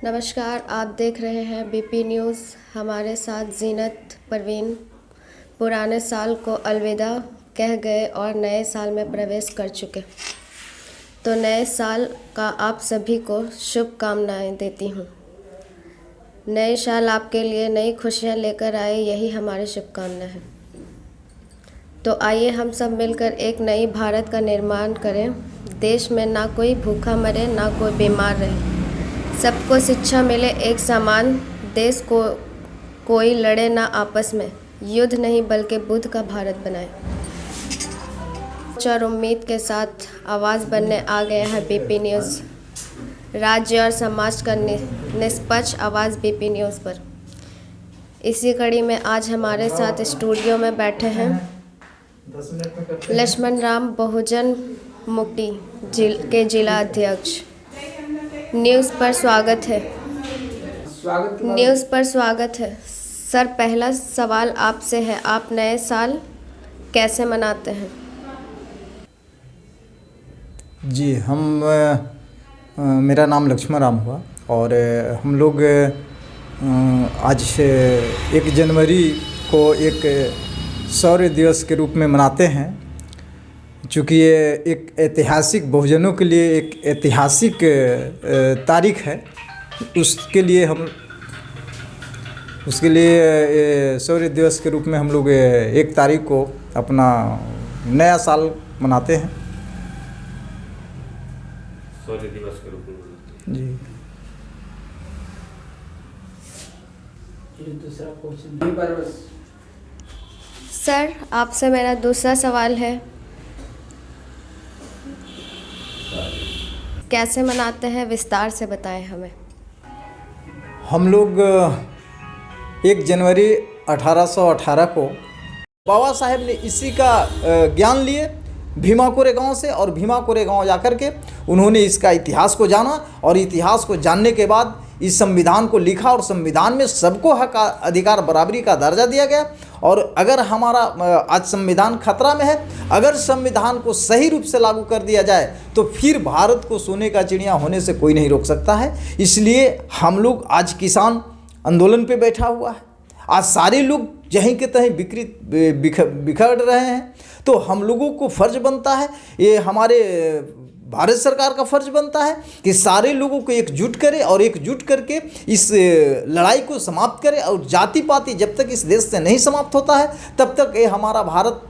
नमस्कार, आप देख रहे हैं बीपी न्यूज़। हमारे साथ जीनत परवीन। पुराने साल को अलविदा कह गए और नए साल में प्रवेश कर चुके, तो नए साल का आप सभी को शुभकामनाएं देती हूँ। नए साल आपके लिए नई खुशियाँ लेकर आए, यही हमारी शुभकामना है। तो आइए हम सब मिलकर एक नई भारत का निर्माण करें। देश में ना कोई भूखा मरे, ना कोई बीमार रहे, सबको शिक्षा मिले एक समान। देश को कोई लड़े ना आपस में, युद्ध नहीं बल्कि बुद्ध का भारत बनाए। और उम्मीद के साथ आवाज़ बनने आ गया है बीपी न्यूज़। राज्य और समाज का निष्पक्ष आवाज़ बीपी न्यूज़ पर। इसी कड़ी में आज हमारे साथ स्टूडियो में बैठे हैं लक्ष्मण राम, बहुजन मुक्ति के जिला अध्यक्ष। न्यूज़ पर स्वागत है। न्यूज़ पर स्वागत है सर। पहला सवाल आपसे है, आप नए साल कैसे मनाते हैं? जी, मेरा नाम लक्ष्मण राम हुआ और हम लोग आज से 1 जनवरी को एक शौर्य दिवस के रूप में मनाते हैं। चूँकि ये एक ऐतिहासिक, बहुजनों के लिए एक ऐतिहासिक तारीख है, उसके लिए शौर्य दिवस के रूप में हम लोग 1 तारीख को अपना नया साल मनाते हैं। शौर्य दिवस के रूप में जी। दूसरा क्वेश्चन सर, आपसे मेरा दूसरा सवाल है, कैसे मनाते हैं, विस्तार से बताएं हमें। हम लोग 1 जनवरी 1818 को बाबा साहेब ने इसी का ज्ञान लिए भीमा कोरेगांव से, और भीमा कोरेगांव जाकर के उन्होंने इसका इतिहास को जाना, और इतिहास को जानने के बाद इस संविधान को लिखा, और संविधान में सबको हक, अधिकार, बराबरी का दर्जा दिया गया। और अगर हमारा आज संविधान खतरा में है, अगर संविधान को सही रूप से लागू कर दिया जाए तो फिर भारत को सोने का चिड़िया होने से कोई नहीं रोक सकता है। इसलिए हम लोग आज किसान आंदोलन पे बैठा हुआ है। आज सारे लोग जहीं के तहीं बिखर रहे हैं, तो हम लोगों को फर्ज बनता है, ये हमारे भारत सरकार का फर्ज बनता है कि सारे लोगों को एकजुट करे और एकजुट करके इस लड़ाई को समाप्त करे। और जाति पाति जब तक इस देश से नहीं समाप्त होता है, तब तक ये हमारा भारत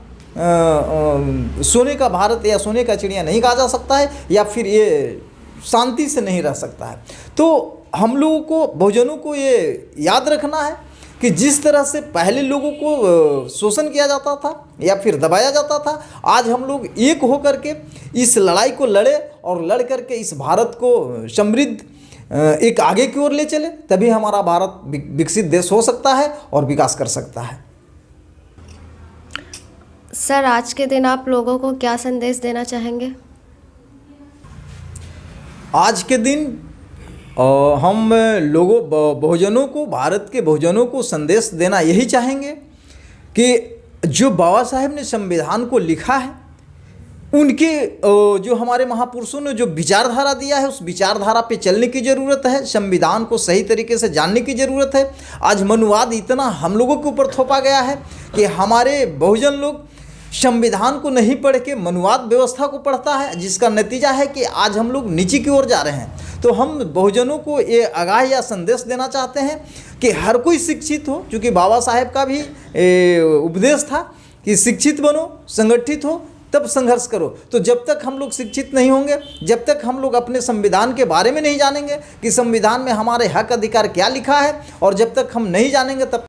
सोने का भारत या सोने का चिड़िया नहीं कहा जा सकता है, या फिर ये शांति से नहीं रह सकता है। तो हम लोगों को, बहुजनों को ये याद रखना है कि जिस तरह से पहले लोगों को शोषण किया जाता था या फिर दबाया जाता था, आज हम लोग एक होकर के इस लड़ाई को लड़े, और लड़ करके इस भारत को समृद्ध एक आगे की ओर ले चले, तभी हमारा भारत विकसित देश हो सकता है और विकास कर सकता है। सर, आज के दिन आप लोगों को क्या संदेश देना चाहेंगे? आज के दिन हम लोगों, बहुजनों को, भारत के बहुजनों को संदेश देना यही चाहेंगे कि जो बाबा साहेब ने संविधान को लिखा है, उनके जो हमारे महापुरुषों ने जो विचारधारा दिया है, उस विचारधारा पे चलने की ज़रूरत है। संविधान को सही तरीके से जानने की ज़रूरत है। आज मनुवाद इतना हम लोगों के ऊपर थोपा गया है कि हमारे बहुजन लोग संविधान को नहीं पढ़ के मनुवाद व्यवस्था को पढ़ता है, जिसका नतीजा है कि आज हम लोग नीचे की ओर जा रहे हैं। तो हम बहुजनों को ये आगाह या संदेश देना चाहते हैं कि हर कोई शिक्षित हो, क्योंकि बाबा साहेब का भी उपदेश था कि शिक्षित बनो, संगठित हो, तब संघर्ष करो। तो जब तक हम लोग शिक्षित नहीं होंगे, जब तक हम लोग अपने संविधान के बारे में नहीं जानेंगे कि संविधान में हमारे हक अधिकार क्या लिखा है, और जब तक हम नहीं जानेंगे तब